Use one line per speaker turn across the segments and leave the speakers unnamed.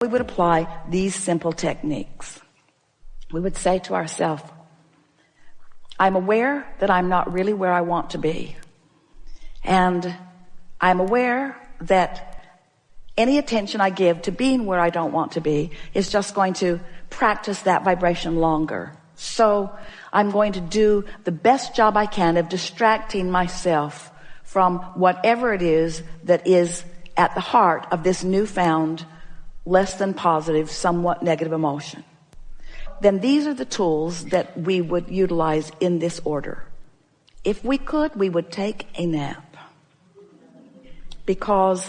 We would apply these simple techniques. We would say to ourselves, I'm aware that I'm not really where I want to be. And I'm aware that any attention I give to being where I don't want to be is just going to practice that vibration longer. So I'm going to do the best job I can of distracting myself from whatever it is that is at the heart of this newfound, less than positive, somewhat negative emotion. Then these are the tools that we would utilize in this order. If we could, we would take a nap, because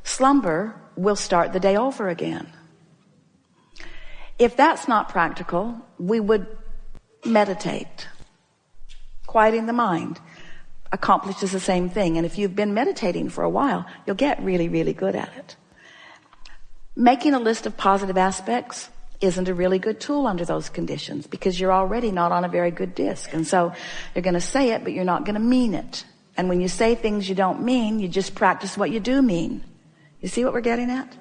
slumber will start the day over again. If that's not practical, we would meditate. Quieting the mind accomplishes the same thing. And if you've been meditating for a while, you'll get really, really good at it. Making a list of positive aspects isn't a really good tool under those conditions, because you're already not on a very good disc. And so you're going to say it, but you're not going to mean it. And when you say things you don't mean, you just practice what you do mean. You see what we're getting at?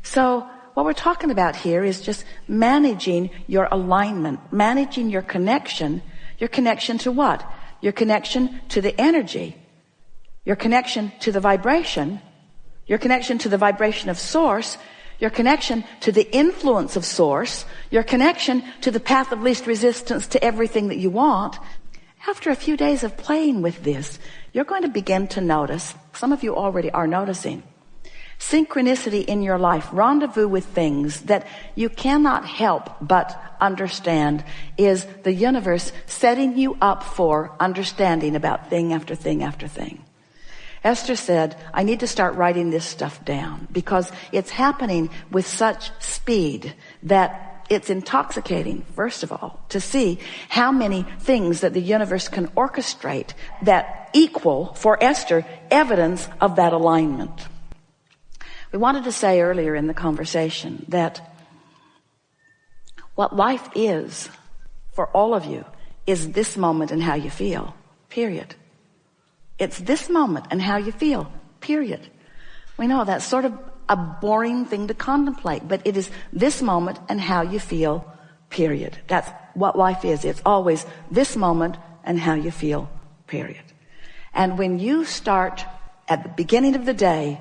So what we're talking about here is just managing your alignment, managing your connection. Your connection to what? Your connection to the energy, your connection to the vibration, your connection to the vibration of source, your connection to the influence of source, your connection to the path of least resistance to everything that you want. After a few days of playing with this, you're going to begin to notice, some of you already are noticing, synchronicity in your life, rendezvous with things that you cannot help but understand, is the universe setting you up for understanding about thing after thing after thing. Esther said, I need to start writing this stuff down, because it's happening with such speed that it's intoxicating, first of all, to see how many things that the universe can orchestrate that equal, for Esther, evidence of that alignment. We wanted to say earlier in the conversation that what life is for all of you is this moment and how you feel, period. It's this moment and how you feel, period. We know that's sort of a boring thing to contemplate, but it is this moment and how you feel, period. That's what life is. It's always this moment and how you feel, period. And when you start at the beginning of the day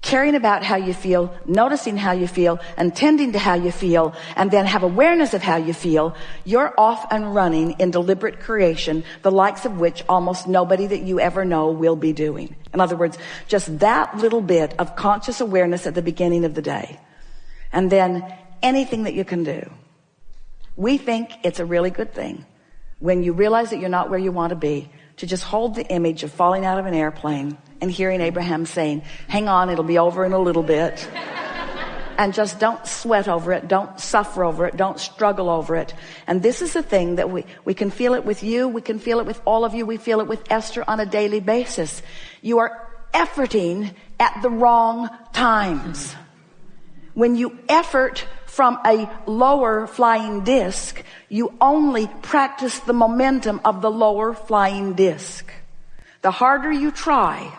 caring about how you feel, noticing how you feel, and tending to how you feel, and then have awareness of how you feel, you're off and running in deliberate creation, the likes of which almost nobody that you ever know will be doing. In other words, just that little bit of conscious awareness at the beginning of the day, and then anything that you can do. We think it's a really good thing when you realize that you're not where you want to be, to just hold the image of falling out of an airplane and hearing Abraham saying, hang on, it'll be over in a little bit. And just don't sweat over it. Don't suffer over it. Don't struggle over it. And this is the thing that we can feel it with you. We can feel it with all of you. We feel it with Esther on a daily basis. You are efforting at the wrong times. When you effort from a lower flying disc, you only practice the momentum of the lower flying disc. The harder you try,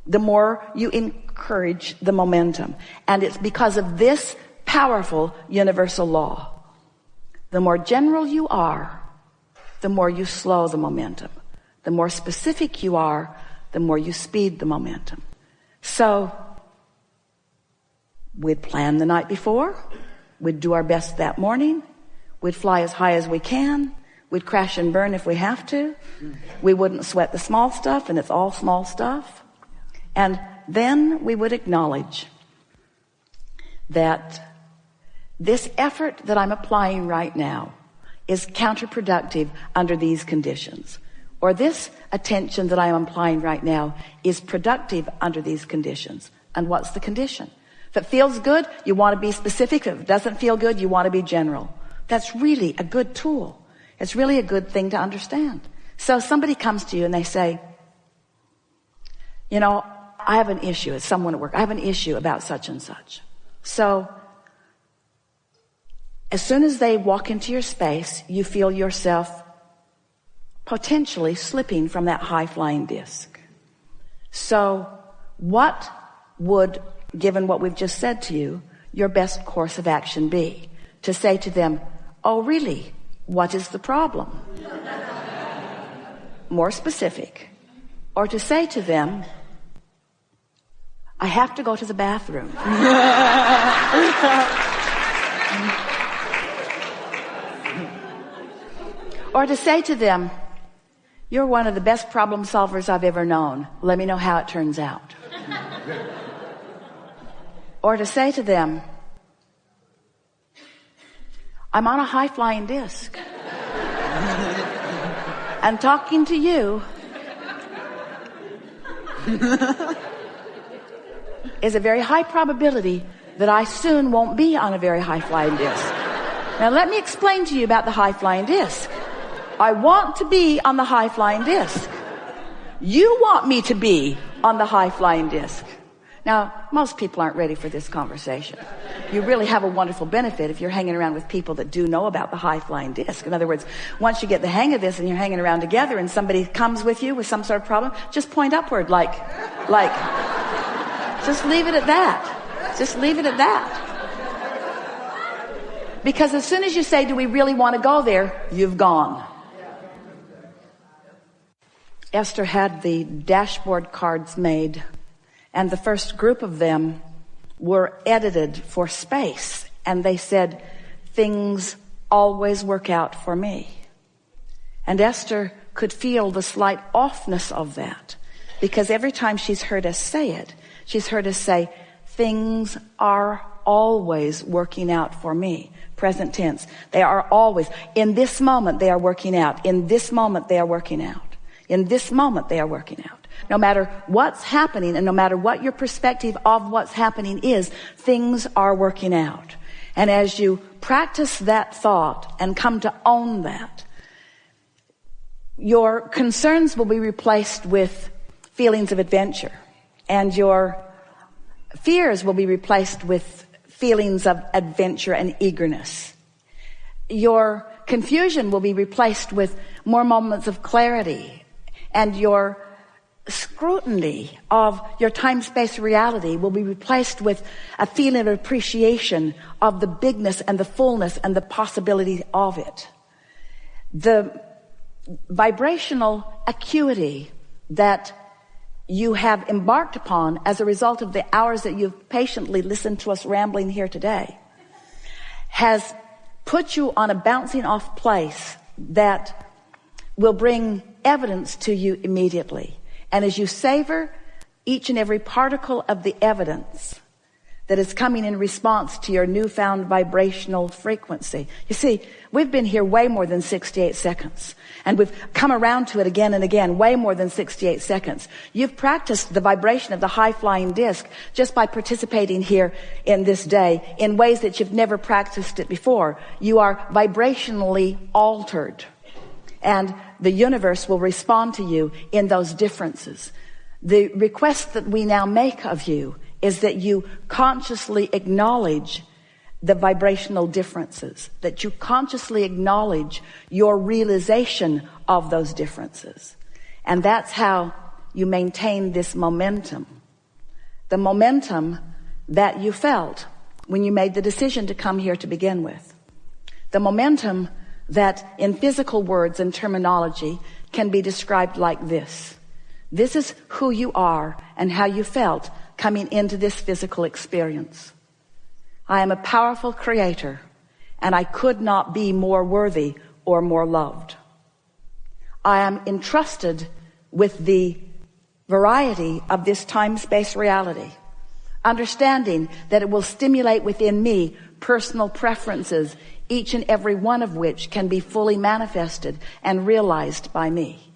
the more you encourage the momentum. And it's because of this powerful universal law. The more general you are, the more you slow the momentum. The more specific you are, the more you speed the momentum. So we'd plan the night before. We'd do our best that morning. We'd fly as high as we can. We'd crash and burn if we have to. We wouldn't sweat the small stuff, and it's all small stuff. And then we would acknowledge that this effort that I'm applying right now is counterproductive under these conditions. Or this attention that I am applying right now is productive under these conditions. And what's the condition? If it feels good, you want to be specific. If it doesn't feel good, you want to be general. That's really a good tool. It's really a good thing to understand. So somebody comes to you and they say, you know, I have an issue. It's someone at work. I have an issue about such and such. So as soon as they walk into your space, you feel yourself potentially slipping from that high flying disc. So what would, given what we've just said to you, your best course of action be? To say to them, oh really? What is the problem? More specific. Or to say to them, I have to go to the bathroom. Or to say to them, you're one of the best problem solvers I've ever known. Let me know how it turns out. Or to say to them, I'm on a high-flying disc. And talking to you is a very high probability that I soon won't be on a very high-flying disc. Now let me explain to you about the high-flying disc. I want to be on the high-flying disc. You want me to be on the high-flying disc. Now, most people aren't ready for this conversation. You really have a wonderful benefit if you're hanging around with people that do know about the high-flying disc. In other words, once you get the hang of this and you're hanging around together and somebody comes with you with some sort of problem, just point upward like, just leave it at that. Just leave it at that. Because as soon as you say, do we really want to go there? You've gone. Esther had the dashboard cards made, and the first group of them were edited for space. And they said, things always work out for me. And Esther could feel the slight offness of that, because every time she's heard us say it, she's heard us say, things are always working out for me. Present tense. They are always. In this moment, they are working out. In this moment, they are working out. In this moment, they are working out. No matter what's happening and no matter what your perspective of what's happening is, things are working out. And as you practice that thought and come to own that, your concerns will be replaced with feelings of adventure, and your fears will be replaced with feelings of adventure and eagerness. Your confusion will be replaced with more moments of clarity, and your scrutiny of your time-space reality will be replaced with a feeling of appreciation of the bigness and the fullness and the possibility of it. The vibrational acuity that you have embarked upon as a result of the hours that you've patiently listened to us rambling here today has put you on a bouncing off place that will bring evidence to you immediately. And as you savor each and every particle of the evidence that is coming in response to your newfound vibrational frequency. You see, we've been here way more than 68 seconds. And we've come around to it again and again, way more than 68 seconds. You've practiced the vibration of the high-flying disc just by participating here in this day in ways that you've never practiced it before. You are vibrationally altered. And the universe will respond to you in those differences. The request that we now make of you is that you consciously acknowledge the vibrational differences, that you consciously acknowledge your realization of those differences. And that's how you maintain this momentum. The momentum that you felt when you made the decision to come here to begin with. The momentum that in physical words and terminology can be described like this. This is who you are and how you felt coming into this physical experience. I am a powerful creator, and I could not be more worthy or more loved. I am entrusted with the variety of this time-space reality, understanding that it will stimulate within me personal preferences, each and every one of which can be fully manifested and realized by me.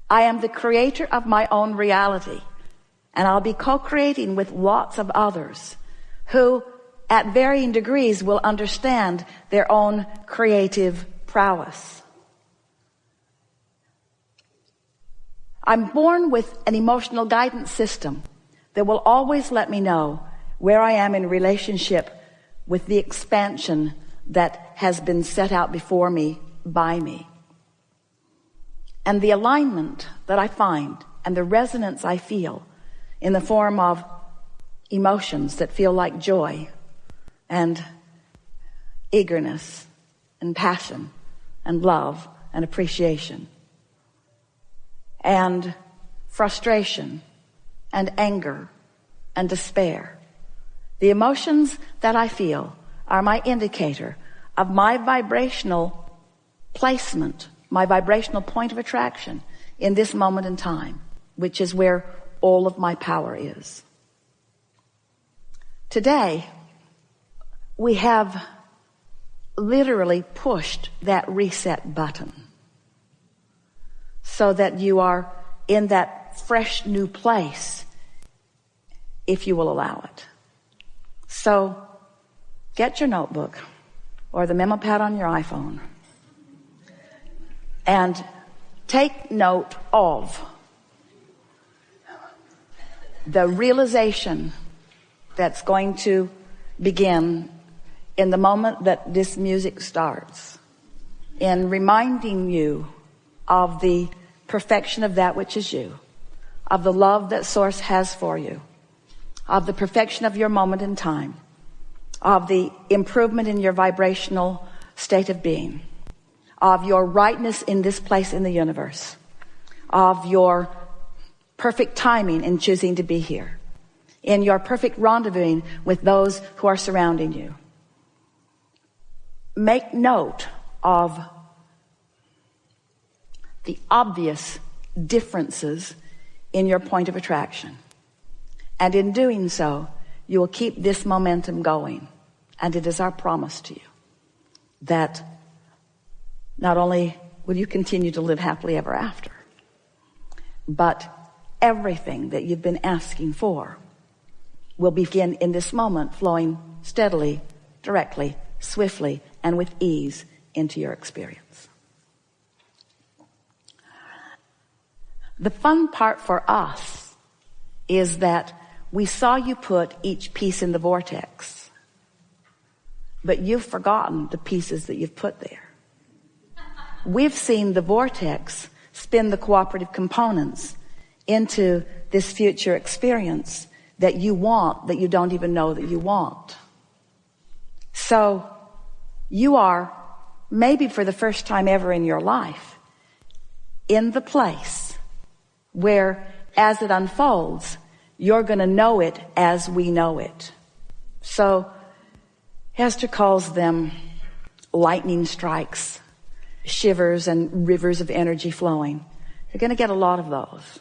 I am the creator of my own reality, and I'll be co-creating with lots of others who at varying degrees will understand their own creative prowess. I'm born with an emotional guidance system that will always let me know where I am in relationship with the expansion that has been set out before me by me. And the alignment that I find and the resonance I feel in the form of emotions that feel like joy and eagerness and passion and love and appreciation and frustration and anger and despair. The emotions that I feel are my indicator of my vibrational placement, my vibrational point of attraction in this moment in time, which is where all of my power is. Today, we have literally pushed that reset button so that you are in that fresh new place, if you will allow it. So get your notebook or the memo pad on your iPhone and take note of the realization that's going to begin in the moment that this music starts, in reminding you of the perfection of that which is you, of the love that Source has for you, of the perfection of your moment in time, of the improvement in your vibrational state of being, of your rightness in this place in the universe, of your perfect timing in choosing to be here, in your perfect rendezvousing with those who are surrounding you. Make note of the obvious differences in your point of attraction. And in doing so, you will keep this momentum going. And it is our promise to you that not only will you continue to live happily ever after, but everything that you've been asking for will begin in this moment flowing steadily, directly, swiftly, and with ease into your experience. The fun part for us is that we saw you put each piece in the vortex, but you've forgotten the pieces that you've put there. We've seen the vortex spin the cooperative components into this future experience that you want, that you don't even know that you want. So you are, maybe for the first time ever in your life, in the place where, as it unfolds, you're going to know it as we know it. So Hester calls them lightning strikes, shivers, and rivers of energy flowing. You're going to get a lot of those.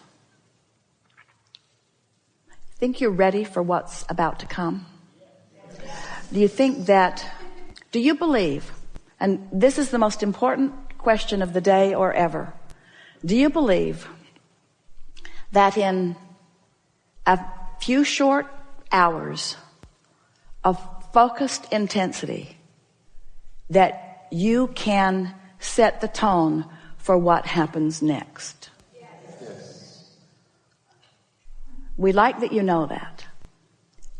Think you're ready for what's about to come? Do you believe, and this is the most important question of the day or ever, do you believe that in a few short hours of focused intensity that you can set the tone for what happens next? Yes. We like that you know that.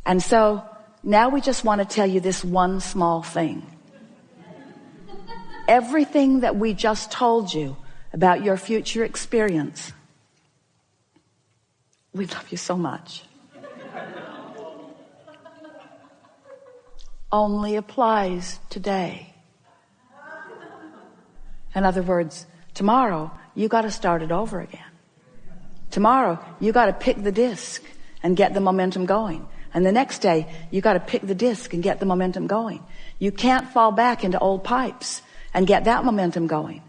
And so now we just want to tell you this one small thing. Everything that we just told you about your future experience, we love you so much, only applies today. In other words, tomorrow you got to start it over again. Tomorrow you got to pick the disc and get the momentum going. And the next day you got to pick the disc and get the momentum going. You can't fall back into old pipes and get that momentum going.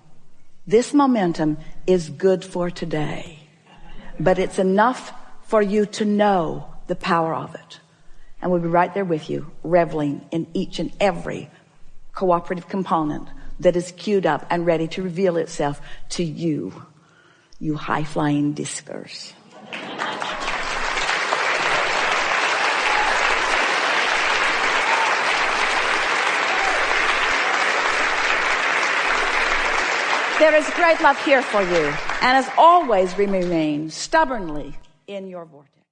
This momentum is good for today, but it's enough for you to know the power of it. And we'll be right there with you, reveling in each and every cooperative component that is queued up and ready to reveal itself to you, you high-flying discers. There is great love here for you, and as always, remain stubbornly in your vortex.